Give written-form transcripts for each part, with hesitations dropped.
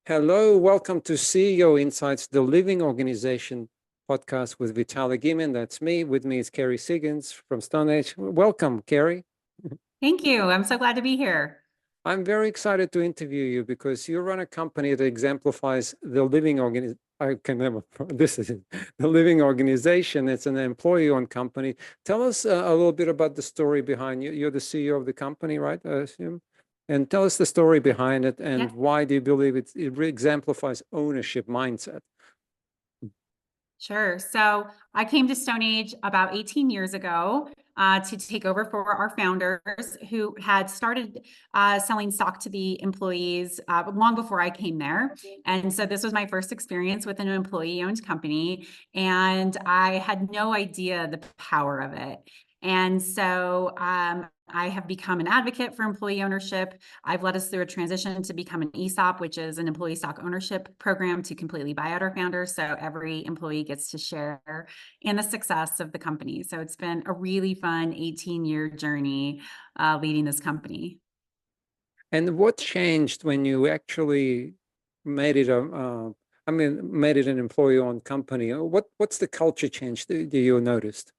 Hello, welcome to CEO Insights, the Living Organization podcast with Vitaly Gimin. That's me. With me is Kerry Siggins from StoneAge. Welcome, Kerry. Thank you. I'm so glad to be here. I'm very excited to interview you because you run a company that exemplifies the living organization. I can never, this is it, the living organization. It's an employee-owned company. Tell us a little bit about the story behind you. You're the CEO of the company, right? I assume. And tell us the story behind it and why do you believe it exemplifies ownership mindset? Sure. So I came to StoneAge about 18 years ago to take over for our founders who had started selling stock to the employees long before I came there. And so this was my first experience with an employee-owned company, and I had no idea the power of it. And so I have become an advocate for employee ownership. I've led us through a transition to become an ESOP, which is an employee stock ownership program to completely buy out our founders. So every employee gets to share in the success of the company. So it's been a really fun 18-year journey leading this company. And what changed when you actually made it made it an employee-owned company? What's the culture change that you noticed?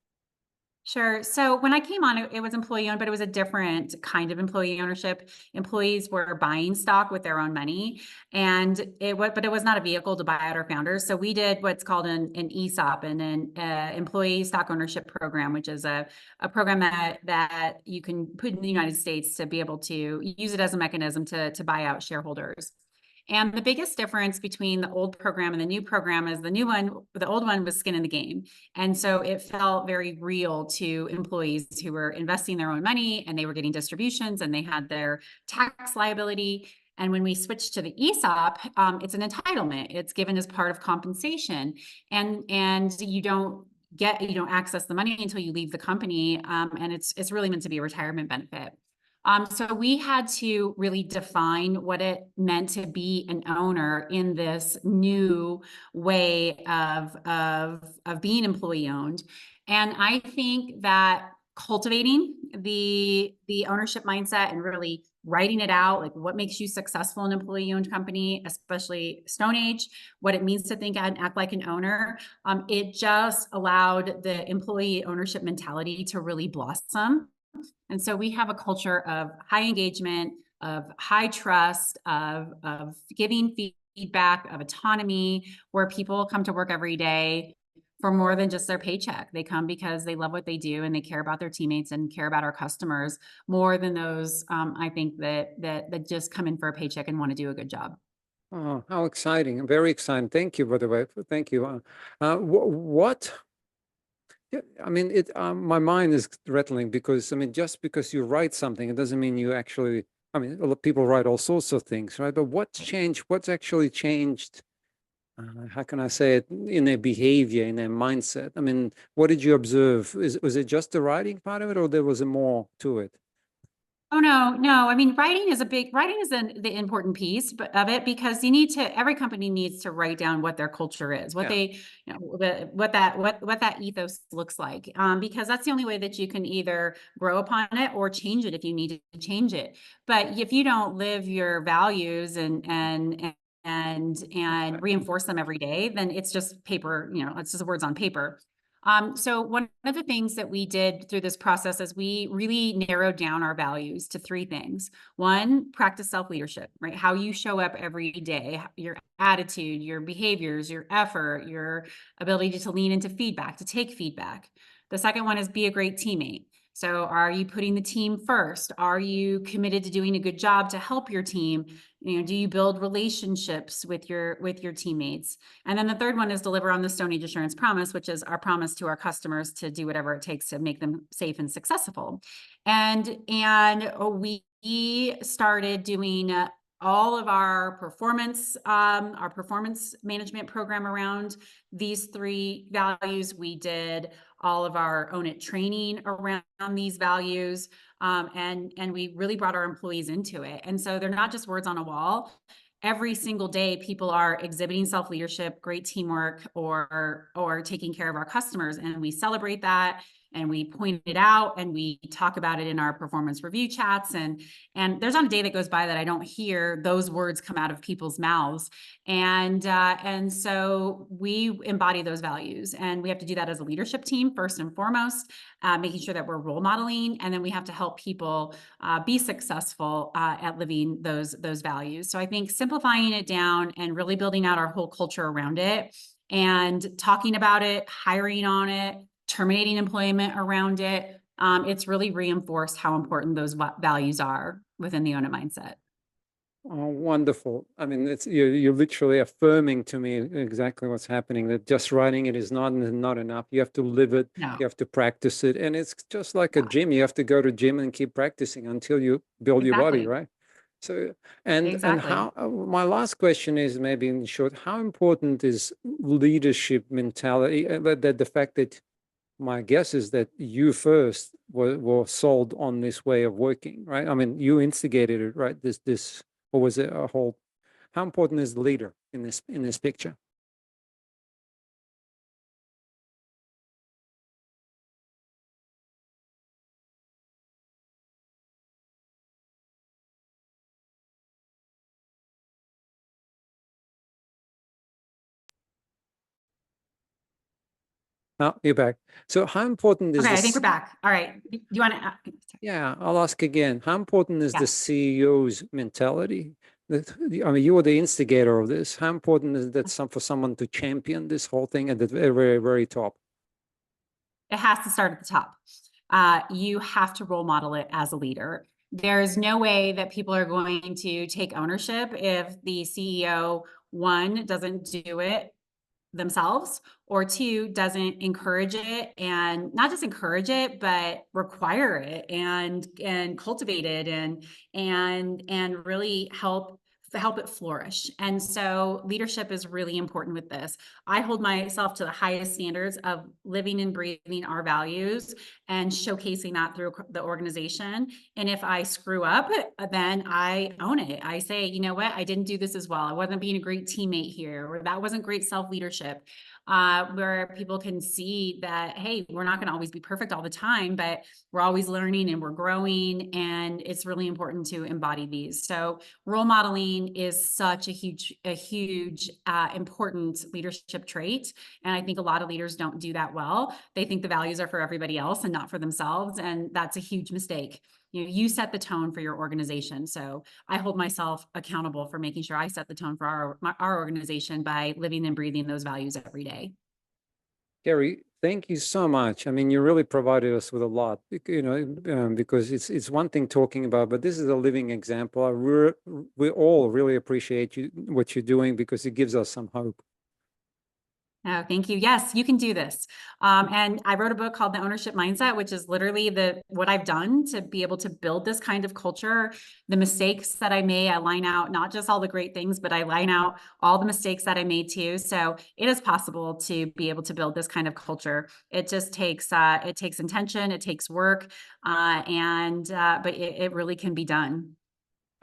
Sure. So when I came on, it was employee owned, but it was a different kind of employee ownership. Employees were buying stock with their own money, but it was not a vehicle to buy out our founders. So we did what's called an ESOP, and an employee stock ownership program, which is a program that you can put in the United States to be able to use it as a mechanism to buy out shareholders. And the biggest difference between the old program and the new program is the old one was skin in the game. And so it felt very real to employees who were investing their own money, and they were getting distributions, and they had their tax liability. And when we switched to the ESOP, it's an entitlement. It's given as part of compensation. And you don't access the money until you leave the company. And it's really meant to be a retirement benefit. So we had to really define what it meant to be an owner in this new way of being employee owned. And I think that cultivating the ownership mindset and really writing it out, like what makes you successful in an employee owned company, especially StoneAge, what it means to think and act like an owner, it just allowed the employee ownership mentality to really blossom. And so we have a culture of high engagement, of high trust, of giving feedback, of autonomy, where people come to work every day for more than just their paycheck. They come because they love what they do and they care about their teammates and care about our customers more than those, I think, that just come in for a paycheck and want to do a good job. Oh, how exciting. Very exciting. Thank you, by the way. Thank you. What? Yeah, I mean, my mind is rattling because, I mean, just because you write something, it doesn't mean you actually, I mean, a lot of people write all sorts of things, right? But what's changed? What's actually changed? How can I say it, in their behavior, in their mindset? I mean, what did you observe? Was it just the writing part of it, or there was more to it? Oh, no. I mean, writing is the important piece of it, because every company needs to write down what their culture is, what Yeah. they, what that ethos looks like. Because that's the only way that you can either grow upon it or change it if you need to change it. But if you don't live your values and reinforce them every day, then it's just paper, it's just words on paper. So one of the things that we did through this process is we really narrowed down our values to three things. One, practice self-leadership, right? How you show up every day, your attitude, your behaviors, your effort, your ability to lean into feedback, to take feedback. The second one is be a great teammate. So are you putting the team first? Are you committed to doing a good job to help your team? Do you build relationships with your teammates? And then the third one is deliver on the StoneAge Assurance Promise, which is our promise to our customers to do whatever it takes to make them safe and successful. And we started doing all of our performance management program around these three values. We did all of our Own It training around these values, and we really brought our employees into it. And so they're not just words on a wall. Every single day, people are exhibiting self-leadership, great teamwork, or taking care of our customers, and we celebrate that. and we point it out, and we talk about it in our performance review chats. And there's not a day that goes by that I don't hear those words come out of people's mouths. And so we embody those values, and we have to do that as a leadership team first and foremost, making sure that we're role modeling, and then we have to help people be successful at living those values. So I think simplifying it down and really building out our whole culture around it, and talking about it, hiring on it, terminating employment around it, it's really reinforced how important those values are within the Own It mindset. Oh, wonderful. I mean, you're literally affirming to me exactly what's happening, that just writing it is not enough. You have to live it, No. you have to practice it. And it's just like a Yeah. gym. You have to go to gym and keep practicing until you build your body, Exactly. right? So, and Exactly. how, my last question is, maybe in short, how important is leadership mentality? That the fact that, my guess is that you first were sold on this way of working, right? I mean, you instigated it, right? Or was it a whole? How important is the leader in this picture? Oh, you're back. So how important is Okay, I think we're this? back. All right. Do you want to? Yeah, I'll ask again. How important is the Yeah. CEO's mentality? I mean, you were the instigator of this. How important is that for someone to champion this whole thing at the very, very, very top? It has to start at the top. You have to role model it as a leader. There's no way that people are going to take ownership if the CEO, one, doesn't do it themselves, or two, doesn't encourage it, and not just encourage it, but require it and cultivate it, and really help it flourish. And so leadership is really important with this. I hold myself to the highest standards of living and breathing our values and showcasing that through the organization. And if I screw up, then I own it. I say, you know what, I didn't do this as well. I wasn't being a great teammate here, or that wasn't great self-leadership. Where people can see that, hey, we're not going to always be perfect all the time, but we're always learning and we're growing. And it's really important to embody these. So role modeling is such a huge, important leadership trait. And I think a lot of leaders don't do that well. They think the values are for everybody else and not for themselves. And that's a huge mistake. You set the tone for your organization. So I hold myself accountable for making sure I set the tone for our organization by living and breathing those values every day. Kerry, thank you so much. I mean, you really provided us with a lot, because it's one thing talking about, but this is a living example. We all really appreciate what you're doing, because it gives us some hope. Oh, thank you. Yes, you can do this. And I wrote a book called The Ownership Mindset, which is literally what I've done to be able to build this kind of culture. The mistakes that I made, I line out not just all the great things, but I line out all the mistakes that I made too. So it is possible to be able to build this kind of culture. It just takes intention, it takes work, but it really can be done.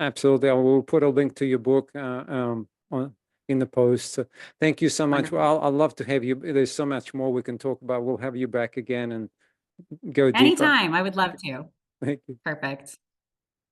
Absolutely. I will put a link to your book in the post. So thank you so much. Wonderful. Well, I'd love to have you. There's so much more we can talk about. We'll have you back again and go deeper. Anytime, I would love to. Thank you. Perfect.